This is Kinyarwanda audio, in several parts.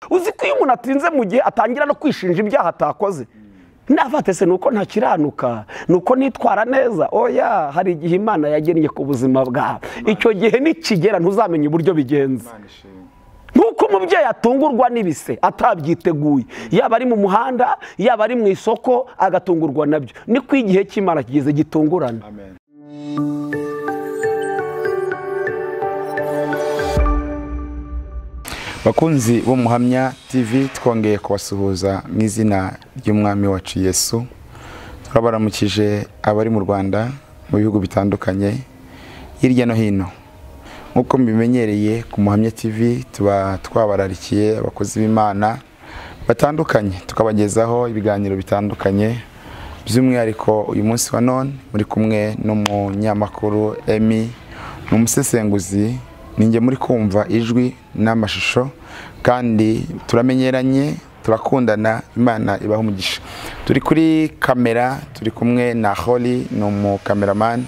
uzi ko iyo umuntu atinze mu gihe atangira no kwishinja ibyaha atakoze navatese nuko ntakiranuka nuko nitwara neza oya hari igihe Imana yagennye ku buzima bwawe icyo gihe nikigera ntuzamenye uburyo bigenza nuko umubyeyi atungurwa n'ibise atabyiteguye yaba ari mu muhanda yaba ari mu isoko agatungurwa nabyo niko igihe cy'Imana kigeze gitungurana. Bakunzi bo Muhamya TV twongeye kubasuhuza mu izina ry'umwami wacu Yesu. Turabaramukije abari mu Rwanda mu bihugu bitandukanye hirya no hino. Nkuko mbimenyereye ku Muhamya TV tuba twabararikiye abakozi b'Imana batandukanye tukabagezaho ibiganiro bitandukanye. By'umwihariko uyu munsi wa none muri kumwe n'umunyamakuru Emi n'umusesenguzi ninjye muri kumva ijwi n'amashusho kandi turamenyeranye turakundana. Imana ibaho umugisha. Turi kuri kamera turi kumwe na Holly no cameraman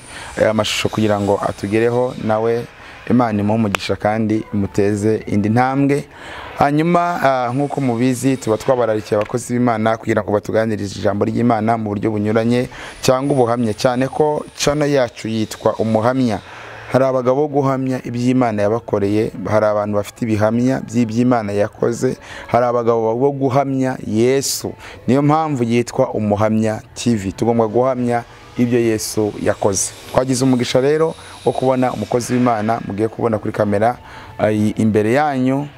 amashusho kugira ngo atugereho nawe. Imana imuhe umugisha kandi imuteze indi ntambwe. Hanyuma nkuko mubizi tuba twabararikiye abakozi b'Imana kugira ngo batuganirize ijambo ry'Imana mu buryo bunyuranye cyangwa ubuhamya, cyane ko channel yacu yitwa Umuhamya. Hari abagabo guhamya iby'Imana yabakoreye, hari abantu bafite ibihamya by'iby'Imana yakoze, hari abagabo bo guhamya Yesu. Niyo mpamvu yitwa Umuhamya TV. Tugomba guhamya ibyo Yesu yakoze. Twagize umugisha rero wo kubona umukozi w'Imana mugiye kubona kuri kamera imbere yanyu.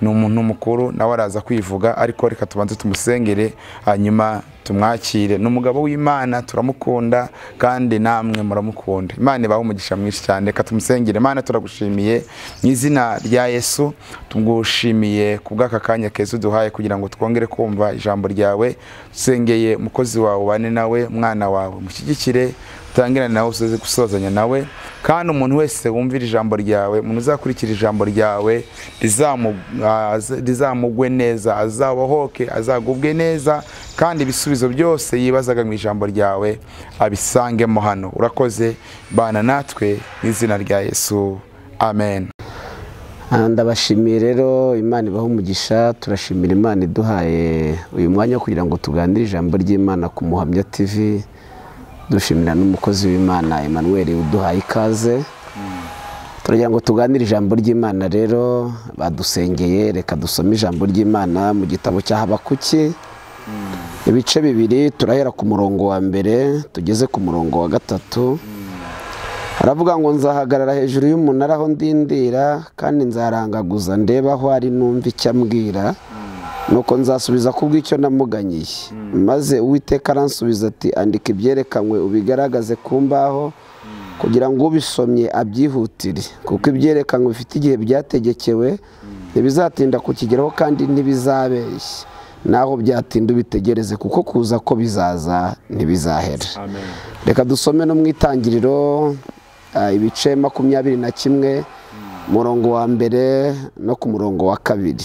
Ni umuntu mukuru nawe araza kwivuga, ariko reka tubanze tumusengere hanyuma tumwakire. N'umugabo w'Imana turamukunda kandi namwe muramukunda. Imana ibaho umugisha mwinshi cyane. Reka tumusengere. Imana turagushimiye mu izina rya Yesu, tugushimiye kubw'aka kanya keza duhaye kugira ngo twongere kumva ijambo ryawe. Sengeye umukozi wawe bane nawe, mwana wawe mushyigikire, utangirane nawe usoze gusozanya nawe, kandi umuntu wese wumvira ijambo ryawe, umuntu uzakurikira ijambo ryawe rizamugwe neza, azabohoke, azagubwe neza, kandi ibisubizo byose yibazaga mu ijambo ryawe abisangemo hano. Urakoze bana natwe mu izina rya Yesu, amen. Ndabashimiye rero, Imana ibaho umugisha. Turashimira Imana iduhaye uyu mwanya kugira ngo tuganire ijambo ry'Imana ku Muhamya TV. Dushimira n'umukozi w'Imana Emmanuel uduhaye ikaze. Turagira ngo tuganire ijambo ry'Imana rero, badusengeye. Reka dusome ijambo ry'Imana mu gitabo cya Habakuki ibice bibiri, turahera ku murongo wa mbere tugeze ku murongo wa gatatu. Haravuga ngo nzahagarara hejuru y'umunara aho ndindira, kandi nzarangaguza ndeba aho ari numva icyo ambwira, nuko nzasubiza kubw'icyo namuganyiye. Maze Uwiteka aransubiza ati, andika ibyerekanywe ubigaragaze ku mbaho, kugira ngo ubisomye abyihutire, kuko ibyerekanywe bifite igihe byategekewe, ntibizatinda kukigeraho kandi ntibizabeshya. Naho byatinda ubitegereze, kuko kuza ko bizaza ntibizahera. Reka dusome no mu Itangiriro ibice 21 murongo wa mbere no ku murongo wa kabiri.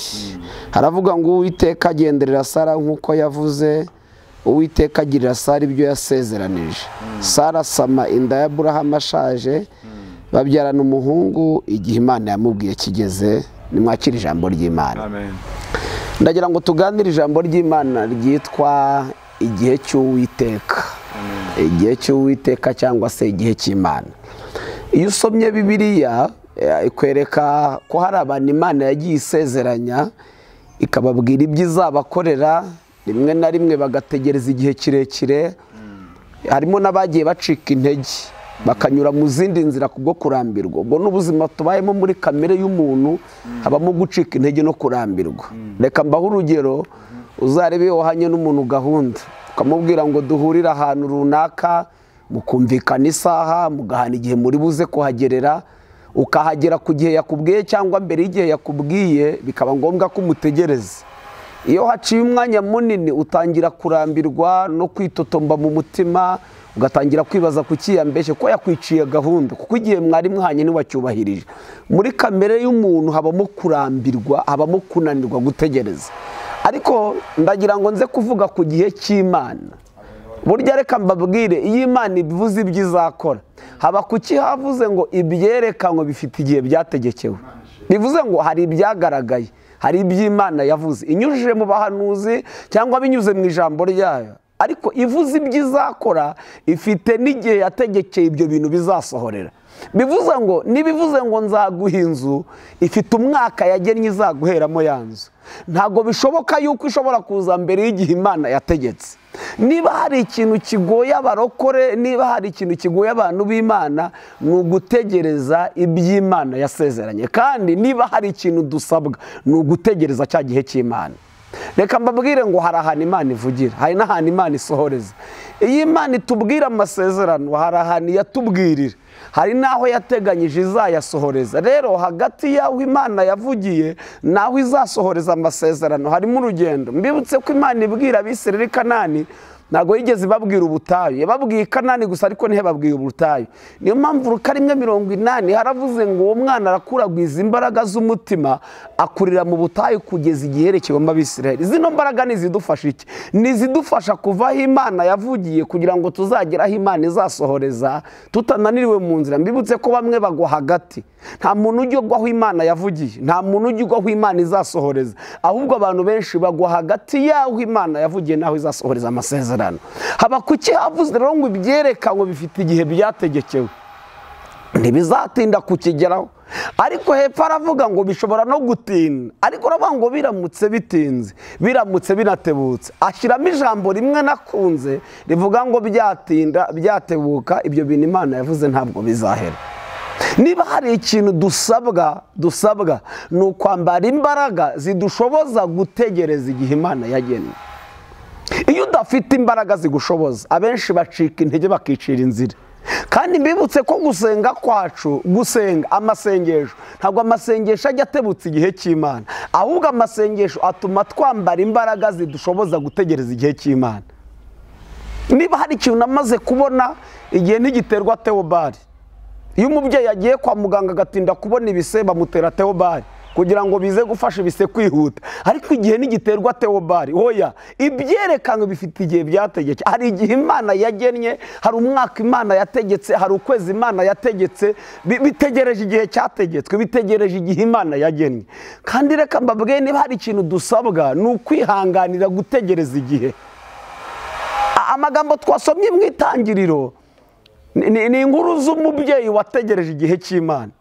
Haravuga ngo Uwiteka agenderera Sara nk'uko yavuze, Uwiteka agirira Sara ibyo yasezeranije. Sara asama inda ya Aburahamu ashaje, babyarana umuhungu igihe Imana yamubwiye kigeze. Nimwakira ijambo ry'Imana. Amen. Ndagira ngo tuganire ijambo ry'Imana ryitwa igihe cy'Uwiteka. Igihe cy'Uwiteka cyangwa se igihe cy'Imana. Iyo usomye Bibiliya ikwereka ko hari abantu Imana yagiye isezeranya, ikababwira ibyo izabakorera, rimwe na rimwe bagategereza igihe kirekire. Harimo n'abagiye bacika intege bakanyura mu zindi nzira kubwo kurambirwa. Ubwo n'ubuzima tubayemo muri kamere y'umuntu habamo gucika intege no kurambirwa. Reka mbaho urugero, uzarebe wahanye n'umuntu gahunda, ukamubwira ngo duhurire ahantu runaka, mukumvikana isaha, mugahana igihe muri buze kuhagerera, ukahagera ku gihe yakubwiye cyangwa mbere y'igihe yakubwiye, bikaba ngombwa ko umutegereza. Iyo haciye umwanya munini utangira kurambirwa no kwitotomba mu mutima, ugatangira kwibaza kukiyambeshye ko yakwiciye gahunda, kuko igihe mwari mwahanye ntiwacyubahirije. Muri kamere y'umuntu habamo kurambirwa, habamo kunanirwa gutegereza. Ariko ndagira ngo nze kuvuga ku gihe cy'Imana. Burya reka mbabwire, iyo Imana ivuze ibyo izakora, Habakuki havuze ngo ibyerekanywe bifite igihe byategekewe. Bivuze ngo hari ibyagaragaye, hari iby'Imana yavuze inyujije mu bahanuzi cyangwa binyuze mu ijambo ryayo, ariko ivuze ibyo izakora ifite n'igihe yategekeye ibyo bintu bizasohorera. Bivuze ngo nibivuze ngo nzaguha inzu, ifite umwaka yagennye izaguheramo ya nzu. Ntabwo bishoboka yuko ishobora kuza mbere y'igihe Imana yategetse. Niba hari ikintu kigoye abarokore, niba hari ikintu kigoye abantu b'Imana, ni ugutegereza iby'Imana yasezeranye. Kandi niba hari ikintu dusabwa, ni ugutegereza cya gihe cy'Imana. Reka mbabwire ngo hari ahantu Imana ivugira, hari n'ahantu Imana isohoreza. Iyo Imana itubwira amasezerano, hari ahantu yatubwirira, hari n'aho yateganyije izayasohoreza. Rero hagati y'aho Imana yavugiye n'aho izasohoreza amasezerano harimo urugendo. Mbibutse ko Imana ibwira Abisirayeli Kanani, ntabwo yigeze ibabwira ubutayu, yababwiye Kanani gusa, ariko ntibabwiye ubutayu. Niyo mpamvu Luka 1:80 haravuze ngo uwo mwana arakuragwiza imbaraga z'umutima, akurira mu butayu kugeza igihe yerekewemo Abisirayeli. Zino mbaraga nizidufasha iki? Nizidufasha kuva aho Imana yavugiye kugira ngo tuzagera aho Imana izasohoreza tutananiriwe mu nzira. Mbibutse ko bamwe bagwa hagati. Nta muntu ujya ugwa aho Imana yavugiye, nta muntu ujya ugwa aho Imana izasohoreza, ahubwo abantu benshi bagwa hagati y'aho Imana yavugiye n'aho izasohoreza amasezerano. Habakuki havuze rero ngo ibyerekanwe bifite igihe byategekewe, ntibizatinda kukigeraho. Ariko hepfo aravuga ngo bishobora no gutinda, ariko aravuga ngo biramutse bitinze, biramutse binatebutse. Ashyiramo ijambo rimwe nakunze rivuga ngo byatinda byatebuka, ibyo bintu Imana yavuze ntabwo bizahera. Niba hari ikintu dusabwa ni ukwambara imbaraga zidushoboza gutegereza igihe Imana yagennye. Iyo udafite imbaraga zigushoboza, abenshi bacika intege bakicira inzira. Kandi mbibutse ko gusenga kwacu, amasengesho, ntabwo amasengesho ajya atebutse igihe cy'Imana, ahubwo amasengesho atuma twambara imbaraga zidushoboza gutegereza igihe cy'Imana. Niba hari ikintu namaze kubona, igihe ntigiterwa teobari. Iyo umubyeyi yagiye kwa muganga agatinda kubona ibise, bamutera teobari kugira ngo bize gufasha ibise kwihuta. Ariko igihe ntigiterwa teobari, hoya, ibyerekanwe bifite igihe byategetse. Hari igihe Imana yagennye, hari umwaka Imana yategetse, hari ukwezi Imana yategetse, bitegereje igihe cyategetswe, bitegereje igihe Imana yagennye. Kandi reka mbabwiye, niba hari ikintu dusabwa, ni ukwihanganira gutegereza igihe. Amagambo twasomye mu itangiriro ni inkuru z'umubyeyi wategereje igihe cy'Imana.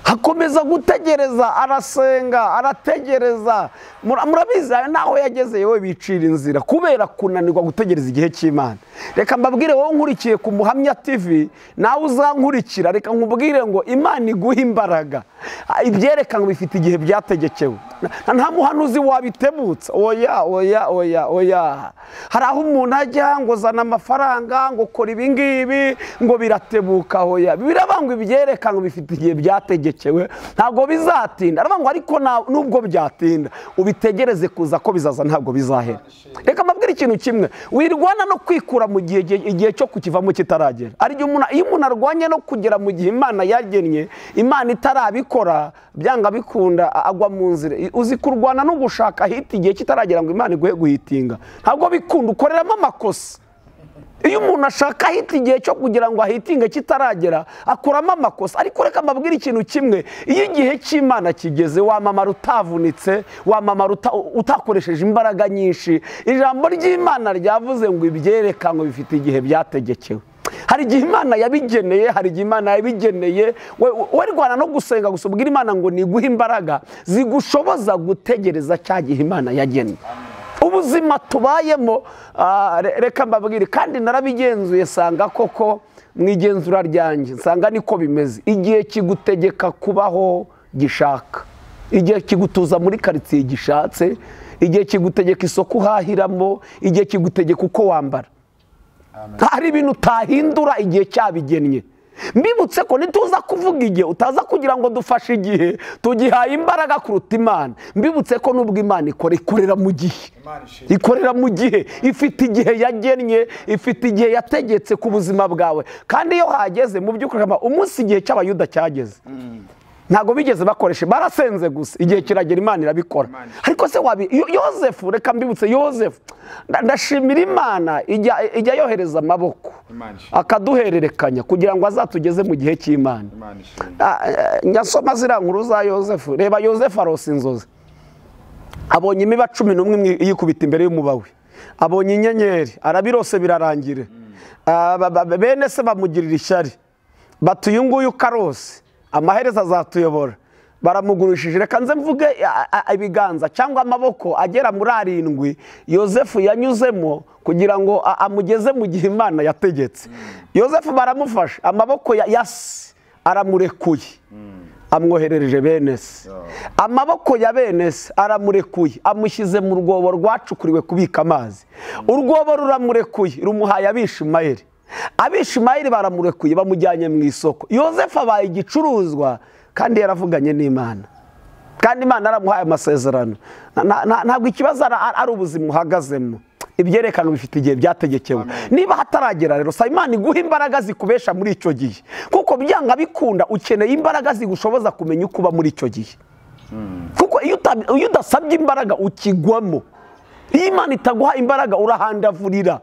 Hakomeza gutegereza, arasenga, arategereza. Murabizi naho yageze yewe bicira inzira kubera kunanirwa gutegereza igihe cy'Imana. Reka mbabwire wowe nkurikiye ku Muhamya TV, nawe uzankurikira, reka nkubwire ngo Imana iguha imbaraga. Ibyerekanwe bifite igihe byategekewe. Nta muhanuzi wabitebutsa. Oya. Hari aho umuntu ajya ngo zana amafaranga, ngo kora ibi ngibi, ngo biratebuka. Oya, birabangwa ibyerekanwe bifite igihe byategekewe, ntabwo bizatinda. Aravuga ariko nubwo byatinda, ubitegereze kuza ko bizaza, ntabwo bizahera. Reka mbabwire ikintu kimwe, wirwana no kwikura mu gihe igihe cyo kukivamo kitaragera. Iyo umuntu arwanye no kugera mu gihe Imana yagennye, Imana itarabikora, byanga bikunda agwa mu nzira. Uzi kurwana no gushaka hiti igihe kitaragera ngo Imana iguhe guhitinga, ntabwo bikunda, ukoreramo amakosa. Iyo umuntu ashaka hiti igihe cyo kugira ngo ahitinge kitaragera, akuramo amakosa. Ariko reka mbabwire ikintu kimwe, iyo igihe cy'Imana kigeze, wamamara utavunitse, wamamara utakoresheje imbaraga nyinshi. Ijambo ry'Imana ryavuze ngo ibyerekanwe bifite igihe byategekewe. Hari igihe Imana yabigeneye, hari igihe Imana yabigeneye. We rwana no gusenga gusa, ubwira Imana ngo niguhe imbaraga zigushoboza gutegereza cya gihe Imana yagennye. Ubuzima tubayemo, reka mbabwire, kandi narabigenzuye, sanga koko mu igenzura ryanjye nsanga niko bimeze. Igihe kigutegeka kubaho gishaka, igihe kigutuza muri karitsiye gishatse, igihe kigutegeka isoko uhahiramo, igihe kigutegeka uko wambara. Hari ibintu utahindura igihe cyabigennye. Mbibutse ko nituza kuvuga igihe, utaza kugira ngo dufashe igihe tugihaye imbaraga kuruta Imana. Mbibutse ko nubwo Imana ikorera mu gihe, ikorera mu gihe, ifite igihe yagennye, ifite igihe yategetse ku buzima bwawe. Kandi iyo hageze, mu by'ukuri umunsi igihe cy'Abayuda cyageze, ntago bigeze bakoresha, barasenze gusa, igihe kiragera Imana irabikora. Ariko se Yosefu, reka mbibutse Yosefu, ndashimira Imana ijya yohereza amaboko akaduhererekanya kugira ngo azatugeze mu gihe cy'Imana. Nyasoma ziriya nkuru za Yosefu, reba Yosefu arose inzozi, abonye imiba 11 yikubita imbere y'umubawe, abonye inyenyeri, arabirose birarangira. Bene se bamugirira ishyari, batuye nguyu karose, amaherezo azatuyobora, baramugurishije. Reka nze mvuge ibiganza cyangwa amaboko agera muri 7 Yosefu yanyuzemo kugira ngo amugeze mu gihe Imana yategetse. Yosefu baramufasha, amaboko yasi aramurekuye, amwoherereje bene se. Amaboko ya bene se aramurekuye, amushyize mu rwobo rwacukuriwe kubika amazi. Urwobo ruramurekuye, rumuhaye Abishimayeli. Abishimayeli baramurekuye, bamujyanye mu isoko. Yosefu abaye igicuruzwa kandi yaravuganye n'Imana, kandi Imana aramuhaye amasezerano. Ntabwo ikibazo ari ubuzima uhagazemo, ibyerekana bifite igihe byategekewe. Niba hataragera rero, sa Imana iguha imbaraga zikubesha muri icyo gihe, kuko byanga bikunda ukeneye imbaraga zigushoboza kumenya uko uba muri icyo gihe. Kuko iyo udasabye imbaraga ukigwamo, iyo Imana itaguha imbaraga urahandavurira.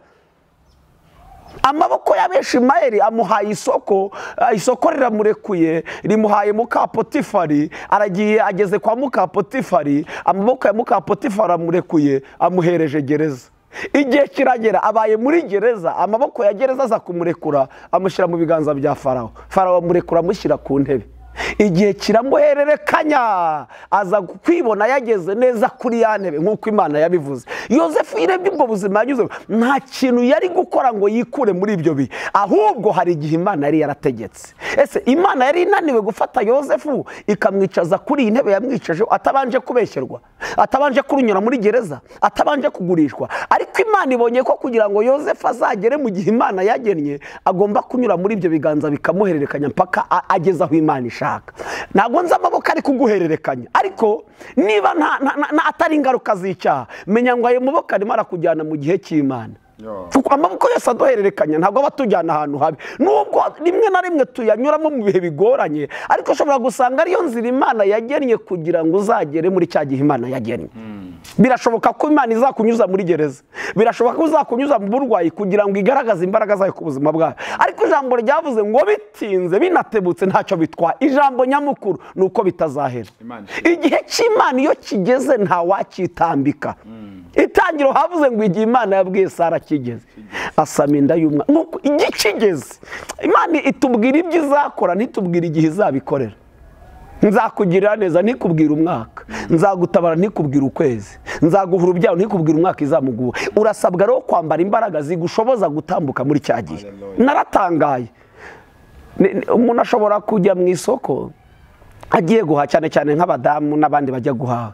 Amaboko y'Abishimayeli amuhaye isoko, isoko riramurekuye, rimuhaye muka Potifari, aragiye ageze kwa muka Potifari, amaboko ya muka Potifari amurekuye, amuhereje gereza. Igihe kiragera abaye muri gereza, amaboko ya gereza aza kumurekura, amushyira mu biganza bya Farawo. Farawo amurekura, amushyira ku ntebe. Igihe kiramuhererekanya, aza kwibona yageze neza kuri ya ntebe nk'uko Imana yabivuze. Yosefu irebye ubwo buzima yanyuzemo, nta kintu yari gukora ngo yikure muri ibyo bihe, ahubwo hari igihe Imana yari yarategetse. Ese Imana yari inaniwe gufata Yosefu ikamwicaza kuri iyi ntebe yamwicaje atabanje kubeshyerwa, atabanje kurunyura muri gereza, atabanje kugurishwa? Ariko Imana ibonye ko kugira ngo Yosefu azagere mu gihe Imana yagennye, agomba kunyura muri ibyo biganza bikamuhererekanya mpaka ageze aho Imana ishaka. Ntabwo nzi amaboko ari kuguhererekanya, ariko niba atari ingaruka z'icyaha, menya ngo ayo maboko arimo arakujyana mu gihe cy'Imana. Kuko amaboko yose aduhererekanya ntabwo aba atujyana ahantu habi, nubwo rimwe na rimwe tuyanyuramo mu bihe bigoranye, ariko ushobora gusanga ariyo nzira Imana yagennye kugira ngo uzagere muri cya gihe Imana yagennye. Birashoboka ko Imana izakunyuza muri gereza, birashoboka ko izakunyuza mu burwayi kugira ngo igaragaze imbaraga zayo ku buzima bwawe. Ariko ijambo ryavuze ngo bitinze binatebutse ntacyo bitwa. Ijambo nyamukuru ni uko bitazahera. Igihe cy'Imana iyo kigeze nta wakitambika. Itangiro havuze ngo igihe Imana yabwiye Sara kigeze, asama inda y'umwana. Nuko igihe kigeze, Imana itubwira ibyo izakora, ntitubwira igihe izabikorera. Nzakugirira neza ntikubwira umwaka, nzagutabara ntikubwira ukwezi, nzaguha urubyaro ntikubwira umwaka izamuguha. Urasabwa rero kwambara imbaraga zigushoboza gutambuka muri cya gihe. Naratangaye, umuntu ashobora kujya mu isoko agiye guhaha, cyane cyane nk'abadamu n'abandi bajya guhaha,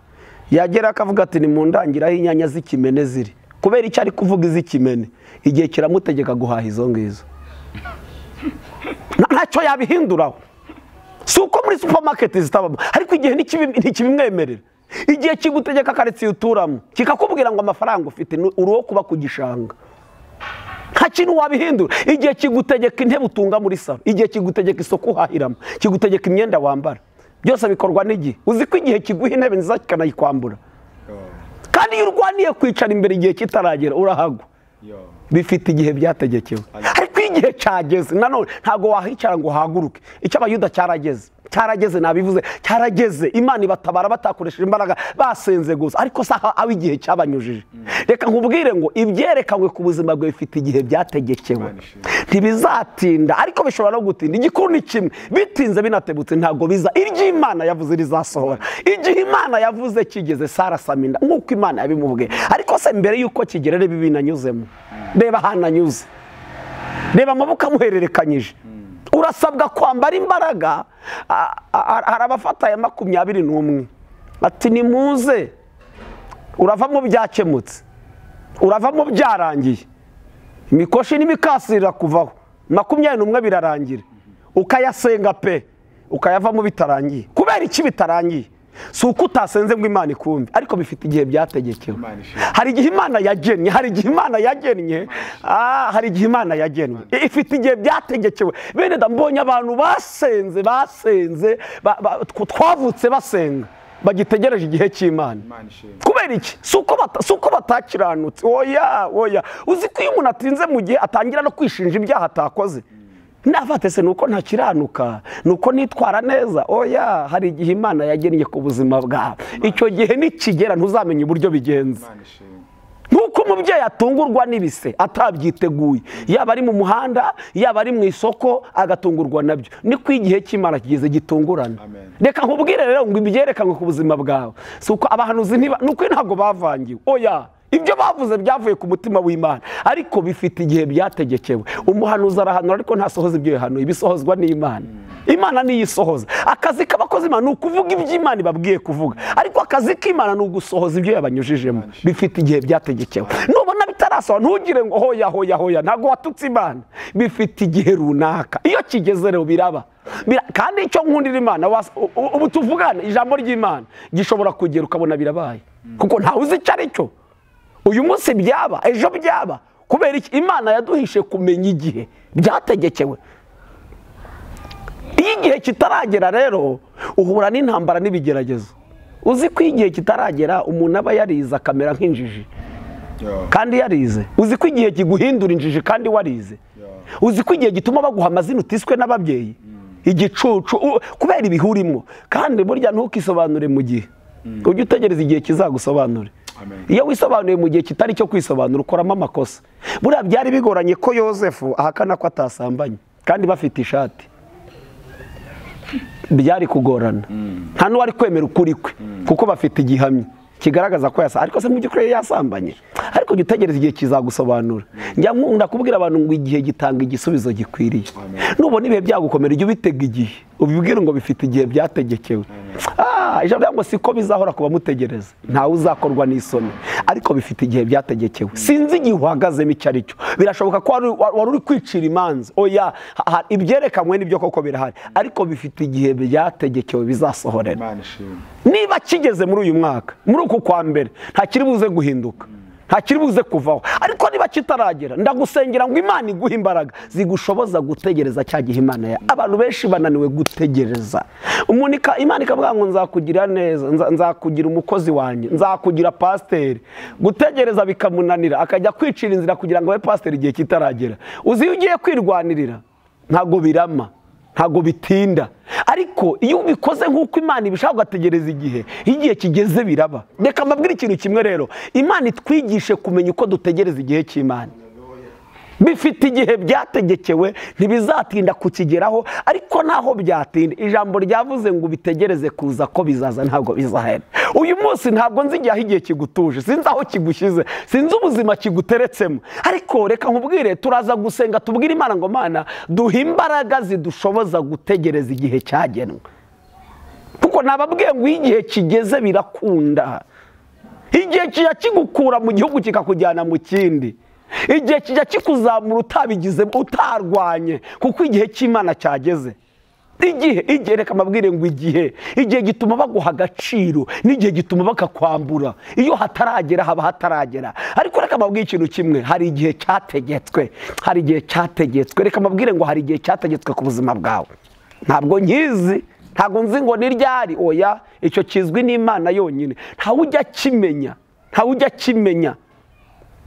yagera akavuga ati ni mu ndangiraho inyanya z'ikimene ziri, kubera icyo ari kuvuga iz'ikimene, igihe kiramutegeka guhaha izo ngizo. Ntacyo yabihinduraho, si uko muri supermarket zitabamo, ariko igihe ntikibimwemerera. Igihe kigutegeka karitsiye uturamo kikakubwira ngo amafaranga ufite uruho kuba ku gishanga, nta kintu wabihindura. Igihe kigutegeka intebe utunga muri salo, igihe kigutegeka isoko uhahiramo, kigutegeka imyenda wambara, byose bikorwa n'igihe. Uzi ko igihe kiguha intebe nziza kikanayikwambura, kandi iyo urwaniye kwicara imbere igihe kitaragera urahagwa. Bifite igihe byategekewe. Ariko igihe cyageze nanone ntago wahicara ngo haguruke. Icyo abayuda cyarageze nabivuze, cyarageze. Imana ibatabara batakoresheje imbaraga, basenze gusa, ariko saha aho igihe cyabanyujije. Reka nkubwire ngo ibyerekanywe ku buzima bwawe bifite igihe byategekewe, ntibizatinda, ariko bishobora no gutinda. Igikuru ni kimwe, bitinze binatebutse ntago biza. Iry'Imana yavuze rizasohora. Igihe Imana yavuze kigeze, Sara asama inda nk'uko Imana yabimubwiye. Ariko se mbere y'uko kigera reba ibintu anyuzemo, reba ahantu anyuze, reba amaboko amuhererekanyije. Urasabwa kwambara imbaraga. Hari abafata ya 21 ati nimuze, uravamo byakemutse, uravamo byarangiye, imikoshi n'imikasira kuvaho, 21 birarangira, ukayasenga pe ukayavamo bitarangiye. Kubera iki bitarangiye? si uko utasenze ngo Imana ikumve, ariko bifite igihe byategekewe. Hari igihe Imana yagennye, hari igihe Imana yagennye, hari igihe Imana yagennye, ifite igihe byategekewe. Bene da, mbonye abantu basenze twavutse basenga bagitegereje igihe cy'Imana. Kubera iki? Si uko batakiranutse, oya. Uzi ko iyo umuntu atinze mu gihe atangira no kwishinja ibyaha atakoze, nafate se nuko ntakiranuka, nuko nitwara neza. Oya, hari igihe Imana yagennye ku buzima bwawe. Icyo gihe nikigera ntuzamenye uburyo bigenza. Nuko umubyeyi atungurwa n'ibise atabyiteguye, yaba ari mu muhanda, yaba ari mu isoko, agatungurwa nabyo. Niko igihe cy'Imana kigeze gitungurana. Reka nkubwire rero ngo ibyerekanwe ku buzima bwawe si uko abahanuzi nuko ntabwo bavangiwe. Oya, ibyo bavuze byavuye ku mutima w'Imana, ariko bifite igihe byategekewe. Umuhanuzi arahanura ariko ntasohoza ibyo yahanuye, bisohozwa n'Imana. Imana niyo isohoza. Akazi k'abakozi Imana ni ukuvuga ibyo Imana ibabwiye kuvuga, ariko akazi k'Imana ni ugusohoza ibyo yabanyujijemo. Bifite igihe byategekewe. Nubona bitarasohoza ntugire ngo hoya, ntabwo watutse Imana. Bifite igihe runaka, iyo kigeze rero biraba. Kandi icyo nkundira Imana, ubu tuvugana ijambo ry'Imana gishobora kugera ukabona birabaye, kuko ntawe uzi icyo ari cyo. Uyu munsi byaba, ejo byaba. Kubera iki? Imana yaduhishe kumenya igihe byategekewe. Iyo igihe kitaragera rero uhura n'intambara n'ibigeragezo. Uzi ko igihe kitaragera umuntu aba yarize akamera nk'injiji kandi yarize. Uzi ko igihe kiguhindura injiji kandi warize. Uzi ko igihe gituma baguha amazina utiswe n'ababyeyi, igicucu, kubera ibihurimo. Kandi burya ntukisobanure mu gihe, ujye utegereza igihe kizagusobanure. Iyo wisobanuye mu gihe kitari cyo kwisobanura ukoramo amakosa. Buriya byari bigoranye ko Yosefu ahakana ko atasambanye kandi bafite ishati. Byari kugorana, nta n'uwari kwemera ukuri kwe kuko bafite igihamya kigaragaza ko yasa. Ariko se mu by'ukuri yasambanye. Ariko jya utegereza igihe kizagusobanura. Njya nkunda kubwira abantu ngo igihe gitanga igisubizo gikwiriye. Nubona ibihe byagukomera ujye ubitega igihe, ubibwire ngo bifite igihe byategekewe. Ijambo ngo siko bizahora kuba mutegereza, ntawe uzakorwa n'isoni, ariko bifite igihe byategekewe. Sinzi igihe uhagazemo icyo ari cyo. Birashoboka ko wari uri kwicira imanza. Oya, ibyerekanwe n'ibyo koko birahari, ariko bifite igihe byategekewe bizasohorera. Niba kigeze muri uyu mwaka, muri uku kwa mbere, nta kiri buze guhinduka, nta kiri buze kuvaho. Ariko niba kitaragera, ndagusengera ngo Imana iguhe imbaraga zigushoboza gutegereza cya gihe Imana. Abantu benshi bananiwe gutegereza. Imana ikavuga ngo nzakugira neza, nzakugira umukozi wanjye, nzakugira pasiteri. Gutegereza bikamunanira, akajya kwicira inzira kugira ngo abe pasiteri igihe kitaragera. Uzi iyo ugiye kwirwanirira ntago birama, ntago bitinda. Ariko iyo ubikoze nk'uko Imana ibishaka ugategereza igihe kigeze biraba. Reka mbabwire ikintu kimwe rero, Imana itwigishe kumenya uko dutegereza igihe cy'Imana. Bifite igihe byategekewe, ntibizatinda kukigeraho, ariko naho byatinda ijambo ryavuze ngo bitegereze kuza ko bizaza, ntabwo bizahera. Uyu munsi ntabwo nzi igihe kigutuje, sinzi aho kigushyize, sinzi ubuzima kiguteretsemo, ariko reka nkubwire, turaza gusenga tubwire Imana ngo Mana duhe imbaraga zidushoboza gutegereza igihe cyagenwe. Kuko nababwiye ngo igihe kigeze birakunda. Igihe kijya kigukura mu gihugu kikakujyana mu kindi. Igihe kijya kikuzamura utabigize, utarwanye, kuko igihe cy'Imana cyageze. Igihe reka mbabwire ngo igihe gituma baguha agaciro, n'igihe gituma bakakwambura. Iyo hataragera haba hataragera. Ariko reka mbabwire ikintu kimwe, hari igihe cyategetswe, hari igihe cyategetswe. Reka mbabwire ngo hari igihe cyategetswe ku buzima bwawe. Ntabwo nkizi, ntabwo nzi ngo ni ryari. Oya, icyo kizwi n'Imana yonyine. Ntawe ujya kimenya.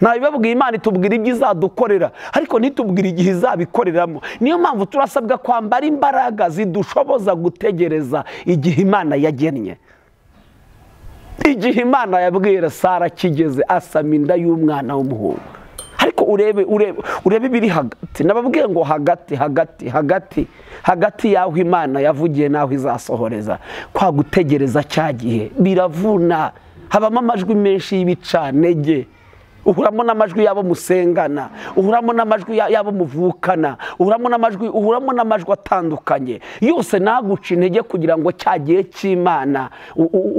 Nabibabwiye, Imana itubwira ibyo izadukorera, ariko ntitubwire igihe izabikoreramo. Niyo mpamvu turasabwa kwambara imbaraga zidushoboza gutegereza igihe Imana yagennye. Igihe Imana yabwira Sara kigeze, asama inda y'umwana w'umuhungu. Ariko urebe ibiri hagati. Nababwiye ngo hagati y'aho Imana yavugiye n'aho izasohoreza, kwa gutegereza cya gihe biravuna. Habamo amajwi menshi y'ibicantege. uhuramo n'amajwi yabo musengana, uhuramo n'amajwi yabo muvukana, uhuramo n'amajwi atandukanye yose naguca intege kugira ngo cya gihe cy'Imana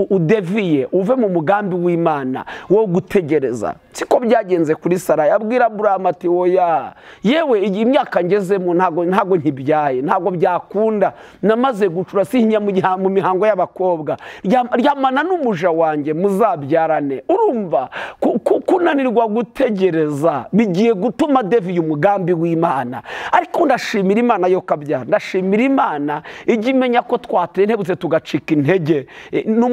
udeviye uve mu mugambi w'Imana wo gutegereza. Siko byagenze kuri Sara, yabwira Aburahamu ati oya yewe imyaka ngezemo ntago nkibyaye, ntago byakunda, namaze gucura sinya mu mihango y'abakobwa, ryamana n'umuja wanjye muzabyarane. Urumva kunanirwa gutegereza bigiye gutuma deviye umugambi w'Imana. Ariko ndashimira Imana yo kabyara, ndashimira Imana ijya imenya ko twatentebutse tugacika intege. Ni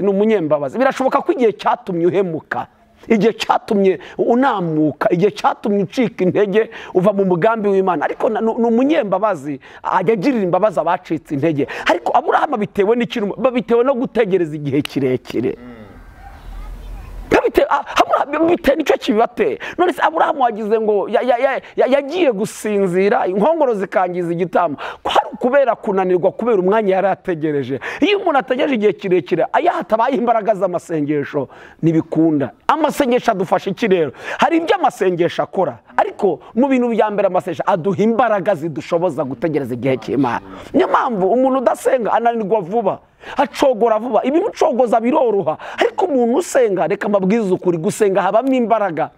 umunyembabazi. Birashoboka ko igihe cyatumye uhemuka, igihe cyatumye unamuka, igihe cyatumye ucika intege uva mu mugambi w'Imana, ariko ni umunyembabazi, ajya agirira imbabazi abacitse intege. Ariko Aburahamu bitewe no gutegereza igihe kirekire, bitewe nicyo kibibateye. None se Aburahamu wagize ngo yagiye gusinzira inkongoro zikangiza igitambo, kubera kunanirwa, kubera umwanya yari ategereje. Iyo umuntu ategereje igihe kirekire hatabaye imbaraga z'amasengesho ntibikunda. Amasengesho adufasha iki rero? Hari ibyo amasengesho akora, ariko mu bintu bya mbere amasengesho aduha imbaraga zidushoboza gutegereza igihe cy'Imana. Niyo mpamvu umuntu udasenga ananirwa vuba, acogora vuba. Ibimucogoza biroroha, ariko umuntu usenga, reka mbabwize ukuri, gusenga habamo imbaraga.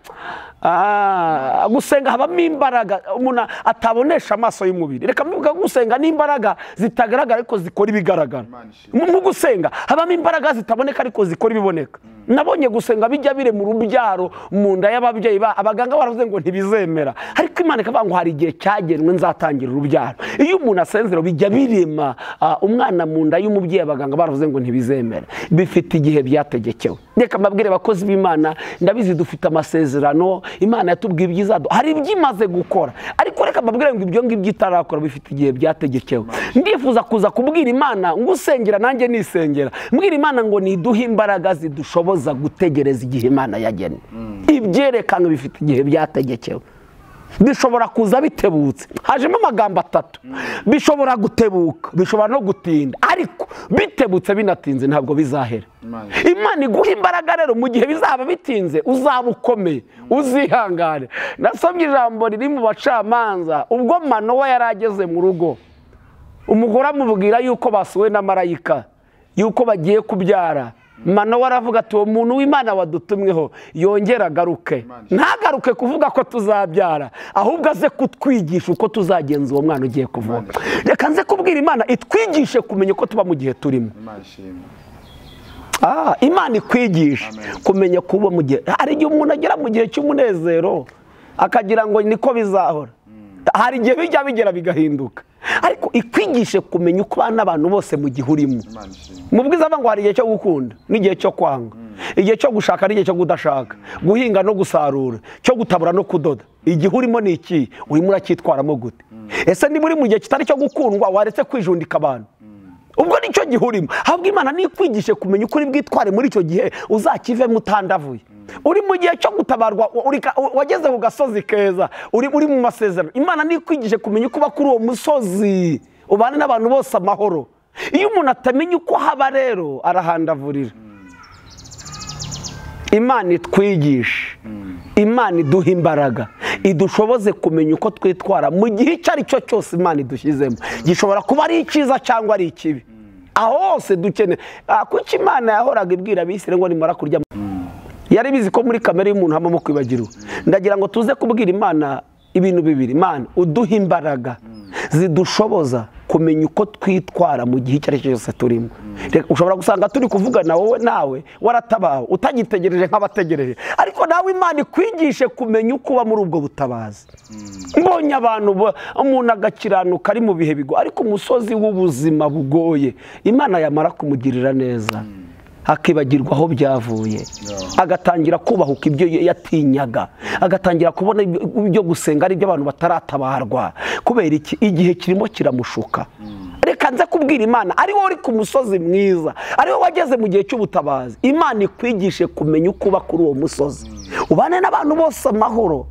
Gusenga habamo imbaraga umuntu atabonesha amaso y'umubiri. Reka mvuga gusenga n'imbaraga zitagaragara ariko zikora ibigaragara. Mu gusenga habamo imbaraga zitaboneka ariko zikora ibiboneka. Nabonye gusenga bijya bire mu rubyaro mu nda y'ababyeyi abaganga baravuze ngo ntibizemera, ariko Imana ikavuga ngo hari igihe cyagenwe nzatangira urubyaro. Iyo umuntu asenzero bijya birema umwana mu nda y'umubyeyi, abaganga baravuze ngo ntibizemera, bifite igihe byategekewe. Reka mbabwire abakozi b'Imana, ndabizi dufite amasezerano, Imana yatubwiye ibyiza, hari ibyo imaze gukora, ariko reka mbabwire ngo ibyo ngibyo itarakora bifite igihe byategekewe. Ndifuza kuza kubwira Imana ngo usengera nanjye nisengera, mbwira Imana ngo niduhe imbaraga zidushoboza gutegereza igihe Imana yagennye. Ibyerekana bifite igihe byategekewe. Bishobora kuza bitebutse, hajemo amagambo atatu: bishobora gutebuka, bishobora no gutinda, ariko bitebutse binatinze ntabwo bizahera. Imana iguha imbaraga rero mu gihe bizaba bitinze uzaba ukomeye, uzihangane. Nasomye ijambo riri mu Bacamanza, ubwo Manowa yari ageze mu rugo, umugore amubwira yuko basuwe na marayika, yuko bagiye kubyara. Manowa aravuga ati uwo muntu w'Imana wadutumweho yongera agaruke, ntagaruke kuvuga ko tuzabyara, ahubwo aze kutwigisha uko tuzagenza uwo mwana ugiye kuvuka. Reka nze kubwira Imana itwigishe kumenya uko tuba mu gihe turimo. Imana ikwigisha kumenya kuba mu gihe. Hari igihe umuntu agera mu gihe cy'umunezero akagira ngo niko bizahora, hari igihe bijya bigera bigahinduka, ariko ikwigishe kumenya uko bana abantu bose mu gihe urimo. Mubwiza ngo hari igihe cyo gukunda n'igihe cyo kwanga, igihe cyo gushaka n'igihe cyo kudashaka, guhinga no gusarura, cyo gutabura no kudoda. Igihe urimo ni iki? Urimo uracyitwaramo gute? Ese niba uri mu gihe kitari cyo gukundwa waretse kwijundika abantu, ubwo nicyo gihe urimo. Ahubwo Imana nikwigishe kumenya ukuri bwitware muri icyo gihe uzakivemo utandavuye. Uri mu gihe cyo gutabarwa, wageze ku gasozi keza, uri mu masezerano, Imana nikwigishe kumenya uko uba kuri uwo musozi, ubane n'abantu bose amahoro. Iyo umuntu atamenya uko haba rero arahandavurira. Imana itwigishe, Imana iduha imbaraga, idushoboze kumenya uko twitwara mu gihe icyo ari cyo cyose Imana idushyizemo. Gishobora kuba ari icyiza cyangwa ari ikibi, aho hose dukeneye. Kuko Imana yahoraga ibwira Abisirayeli ngo nimara kurya, yari bizi ko muri kamere y'umuntu habamo kwibagirwa. Ndagira ngo tuze kubwira Imana ibintu bibiri: Imana uduha imbaraga zidushoboza kumenya uko twitwara mu gihe icyo ari cyo cyose turimo. Ushobora gusanga turi kuvugana wowe nawe waratabawe utagitegereje nk'abategereje, ariko nawe Imana ikwigishe kumenya uko uba muri ubwo butabazi. Mbonye abantu, umuntu agakiranuka ari mu bihe bigo, ariko umusozi w'ubuzima bugoye Imana yamara kumugirira neza akibagirwa aho byavuye, agatangira kubahuka ibyo yatinyaga, agatangira kubona ibyo gusenga ari byo abantu bataratabarwa. Kubera iki? Igihe kirimo kiramushuka. Reka nze kubwira Imana, ari wowe uri ku musozi mwiza, ari wowe wageze mu gihe cy'ubutabazi, Imana ikwigishe kumenya uko uba kuri uwo musozi, ubane n'abantu bose amahoro.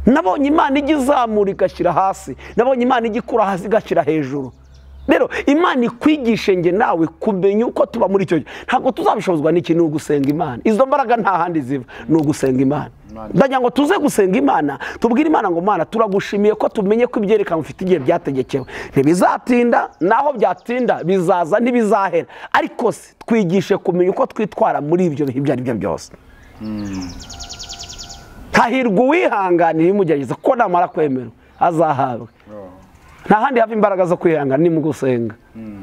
Nabonye Imana ijya izamura igashyira hasi, nabonye Imana ijya ikura hasi igashyira hejuru. rero Imana ikwigishe nge nawe kumenya uko tuba muri icyo gihe. Ntabwo tuzabishobozwa n'ikintu gusenga Imana, izo mbaraga nta handi ziva, ni ugusenga Imana. Ndagira ngo tuze gusenga Imana, tubwire Imana ngo Mana turagushimiye ko tumenye ko ibyerekana ufite igihe byategekewe, ntibizatinda, naho byatinda bizaza ntibizahera, ariko se twigishe kumenya uko twitwara muri ibyo bihe ibyo ari byo byose. Hahirwa uwihanganira imugerageza, ko namara kwemera azahabwa. Nta handi hava imbaraga zo kwihangana ni mu gusenga.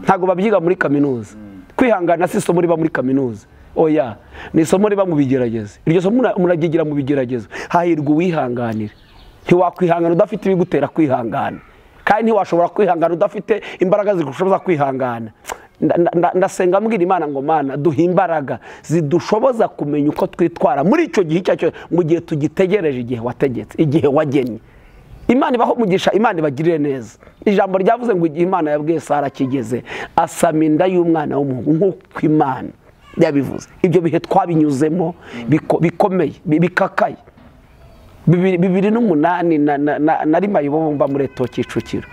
Ntabwo babyiga muri kaminuza. Kwihangana si isomo riba muri kaminuza, oya, ni isomo riba mu bigerageza. Iryo somo muragigira mu bigerageza. Hahirwa uwihanganira. Ntiwakwihangana udafite ibigutera kwihangana, kandi ntiwashobora kwihangana udafite imbaraga zigushoboza kwihangana. Ndasenga mbwira Imana ngo Mana duhe imbaraga zidushoboza kumenya uko twitwara muri icyo gihe cyacu, mu gihe tugitegereje igihe wategetse, igihe wagennye. Imana ibaho umugisha, Imana ibagirire neza. Ijambo ryavuze ngo igihe Imana yabwiye Sara kigeze, asama inda y'umwana w'umuhungu nk'uko Imana yabivuze. Ibyo bihe twabinyuzemo bikomeye, bikakaye. 2008 nari mayibobo mba muri Eto Kicukiro.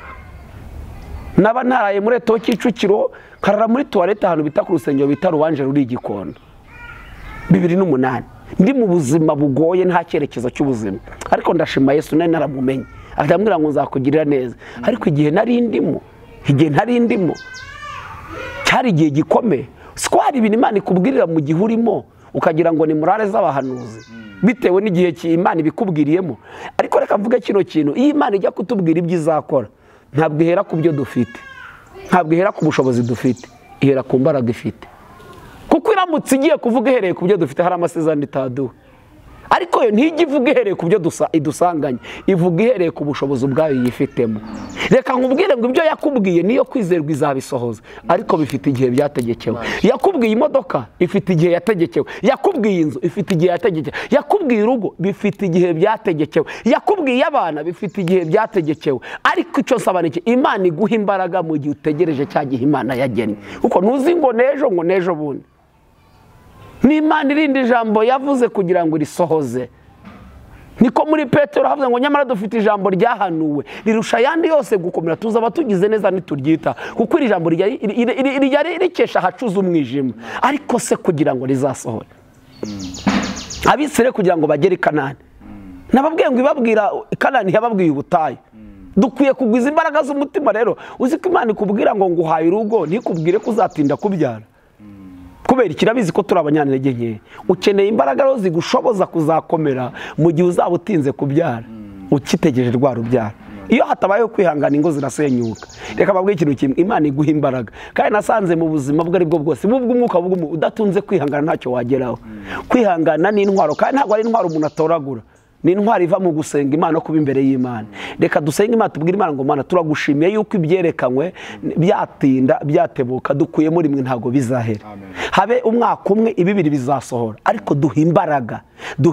Naba ntaraye muri Eto Kicukiro, karara muri toilette ahantu bita ku rusengero bita Ruwanje ruri Gikondo. 2008 ndi mu buzima bugoye, nta cyerekezo cy'ubuzima, ariko ndashima Yesu nari naramumenye, akambwira ngo nzakugirira neza. Ariko igihe nari ndimo cyari igihe gikomeye. Siko hari ibintu Imana ikubwirira mu gihe urimo ukagira ngo ni murare z'abahanuzi, bitewe n'igihe Imana ibikubwiriyemo. Ariko reka mvuge kino kintu, iyo Imana ijya kutubwira ibyo izakora, ntabwo ihera ku byo dufite, ntabwo ihera ku bushobozi dufite, ihera ku mbaraga ifite. Kuko iramutse igiye kuvuga ihereye ku byo dufite, hari amasezerano itaduha. Ariko yo ntijya ivuga ihereye ku byo idusanganye, ivuga ihereye ku bushobozi bwayo yifitemo. Reka nkubwire ngo ibyo yakubwiye niyo kwizerwa izabisohoza, ariko bifite igihe byategekewe. Yakubwiye imodoka, ifite igihe yategekewe. Yakubwiye inzu, ifite igihe yategekewe. Yakubwiye urugo, bifite igihe byategekewe. Yakubwiye abana, bifite igihe byategekewe. Ariko icyo nsaba ni iki? Imana iguha imbaraga mu gihe utegereje cya gihe Imana yagennye. Kuko ntuzi ngo nejo bundi. Ni Imana irindi jambo yavuze kugira ngo risohoze. Niko muri Petero havuze ngo nyamara dufite ijambo ryahanuwe rirusha yandi yose gukomera, tuzaba tugize neza nituryita, kuko iri jambo ryari rikesha hacuza umwijima, ariko se kugira ngo rizasohore. Abisire kugira ngo bagere i Kanani, nababwiye ngo ibabwira Kanani yababwiye ubutayu. Dukwiye kugwiza imbaraga z'umutima. Rero uzi ko Imana ikubwira ngo nguhaye urugo, ntikubwire ko uzatinda kubyara, kubera ikirabizi ko turi abanyantege nke. Ukeneye imbaraga rero zigushoboza kuzakomera mu gihe uzaba utinze kubyara, ukitegereje rwa rubyara. Iyo hatabayeho kwihangana, ingo zirasenyuka. Reka babwiye ikintu kimwe, Imana iguha imbaraga. Kandi nasanze mu buzima bwo ari bwo bwose, bw'umwuka udatunze kwihangana ntacyo wageraho. Kwihangana ni intwaro, kandi ntabwo ari intwaro umuntu atoragura, ni intwaro iva mu gusenga Imana no kuba imbere y'Imana. Reka dusenge Imana, tubwire Imana ngo Mana turagushimiye yuko ibyerekanywe byatinda byatebuka, dukuye muri mwe ntabwo bizahera. Habe umwaka umwe ibibiri bizasohora, ariko duha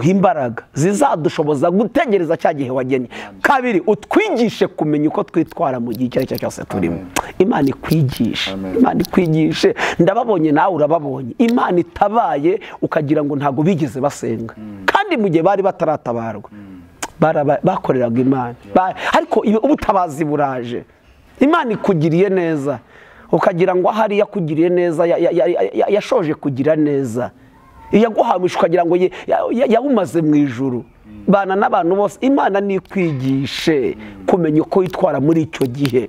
imbaraga zizadushoboza gutegereza cya gihe wagennye. Kabiri, utwigishe kumenya uko twitwara mu gihe icyo ari cyo cyose turimo. Imana ikwigishe. Ndababonye nawe urababonye. Imana itabaye ukagira ngo ntabwo bigeze basenga, kandi mu gihe bari bataratabarwa bakoreraga Imana. Ariko ubutabazi buraje, Imana ikugiriye neza, ukagira ngo ahari yakugiriye neza, yashoje kugira neza, yaguhamisha ukagira ngo yawumaze mu ijuru. Bana n'abantu bose, Imana nikwigishe kumenya uko witwara muri icyo gihe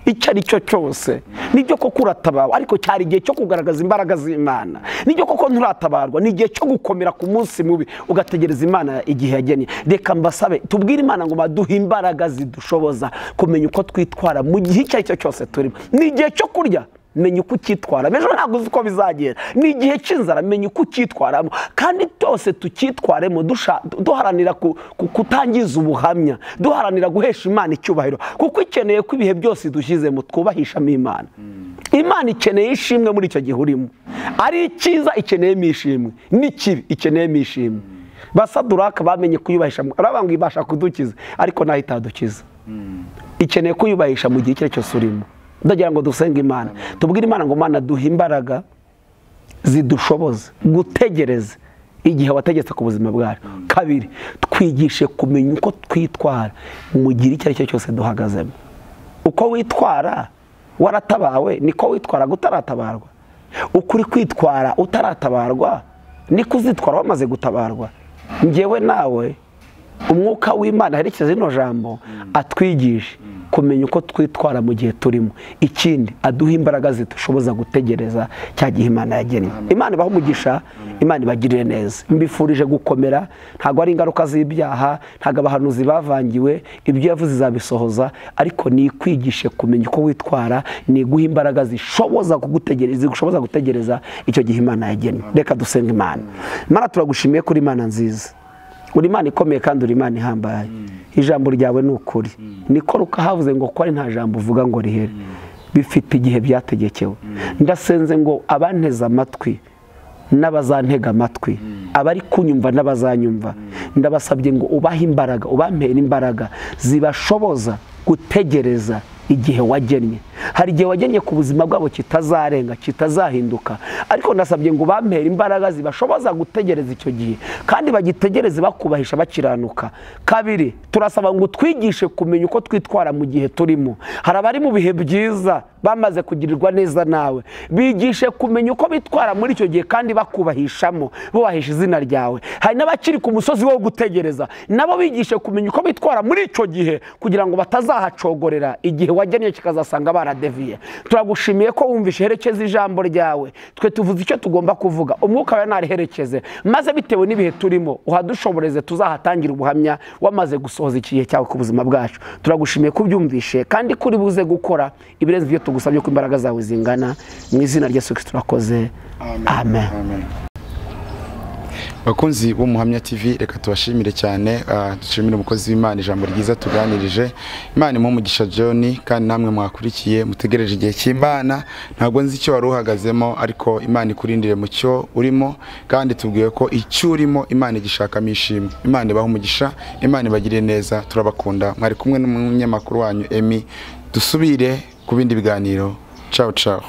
icyo ari cyo cyose. Nibyo koko uratabarwa, ariko cyari igihe cyo kugaragaza imbaraga z'Imana. Nibyo koko nturatabarwa, ni igihe cyo gukomera ku munsi mubi, ugategereza Imana igihe yagennye. Reka mbasabe tubwire Imana ngo baduhe imbaraga zidushoboza kumenya uko twitwara mu gihe icyo ari cyo cyose turimo. Ni igihe cyo kurya, menya uko ukitwara. Ejo ntabwo uzi uko bizagera. Ni igihe cy'inzara, menya uko ukitwaramo, kandi twose tukitwaremo duharanira kutangiza ubuhamya, duharanira guhesha Imana icyubahiro, kuko ikeneye ko ibihe byose dushyizemo twubahishamo Imana. Imana ikeneye ishimwe muri icyo gihe urimo. Ari icyiza ikeneyemo ishimwe, n'ikibi ikeneyemo ishimwe. Basaduraka bamenye kuyubahisha, aravuga ngo ibasha kudukiza, ariko naho itadukiza. Ikeneye kuyubahisha mu gihe icyo ari cyo cyose urimo. Ndagira ngo dusenge Imana, tubwire Imana ngo Mana duhe imbaraga zidushoboza gutegereza igihe wategetse ku buzima bwacu. Kabiri, twigishe kumenya uko twitwara mu gihe icyo ari cyo cyose duhagazemo. Uko witwara waratabawe niko witwara gutaratabarwa, ukuri kwitwara utaratabarwa niko uzitwara wamaze gutabarwa. Ngewe nawe umwuka w'Imana herekeza ino jambo atwigishe kumenya uko twitwara mu gihe turimo, ikindi aduha imbaraga zidushoboza gutegereza cya gihe Imana yagennye. Imana ibaho umugisha, Imana ibagirire neza. Mbifurije gukomera, ntago ari ingaruka z'ibyaha, ntago abahanuzi bavangiwe, ibyo yavuze izabisohoza, ariko ni kwigishe kumenya uko witwara, ni guha imbaraga zishoboza kugutegereza, zigushoboza gutegereza icyo gihe Imana yagennye. Reka dusenga Imana. Imana turagushimiye kuri Imana nziza, uri Imana ikomeye kandi uri Imana ihambaye. Ijambo ryawe ni ukuri, niko rukahavuze ngo ko ari nta jambo uvuga ngo rihere, bifite igihe byategekewe. Ndasenze ngo abanteze amatwi n'abazantega amatwi, abari kunyumva n'abazanyumva, ndabasabye ngo ubahe imbaraga, ubampere imbaraga zibashoboza gutegereza igihe wagennye. Hari igihe wagennye ku buzima bwabo kitazarenga, kitazahinduka, ariko ndasabye ngo bampere imbaraga zibashoboza gutegereza icyo gihe, kandi bagitegereze bakubahisha bakiranuka. Kabiri, turasaba ngo twigishe kumenya uko twitwara mu gihe turimo. Hari abari mu bihe byiza bamaze kugirirwa neza nawe, bigishe kumenya uko bitwara muri icyo gihe kandi bakubahishamo, bubahisha izina ryawe. Hari n'abakiri ku musozi wo gutegereza, nabo bigishe kumenya uko bitwara muri icyo gihe kugira ngo batazahacogorera igihe wagennye kikazasanga baradeviye. Turagushimiye ko wumvishe herekeza ijambo ryawe, twe tuvuze icyo tugomba kuvuga, umwuka wawe nariherekeze, maze bitewe n'ibihe turimo uhadushoboreze tuzahatangira ubuhamya wamaze gusohoza ikihe cyawe ku buzima bwacu. Turagushimiye ko ubyumvishe kandi kuri buze gukora ibirenze ibyo tugusabye ko imbaraga zawe zingana, mu izina rya Yesu Kristo turakoze, amen. Bakunzi b'Umuhamya TV, reka tubashimire cyane, dushimire umukozi w'Imana ijambo ryiza tuganirije. Imana imuhe umugisha John, kandi namwe mwakurikiye mutegereje igihe cy'Imana. Ntabwo nzi icyo wari uhagazemo, ariko Imana ikurindire mu cyo urimo, kandi tubwiye ko icyo urimo Imana igishakamo ishimwe. Imana ibahe umugisha, Imana ibagirire neza, turabakunda. Mwari kumwe n'umunyamakuru wanyu Emi, dusubire ku bindi biganiro. Ciao ciao.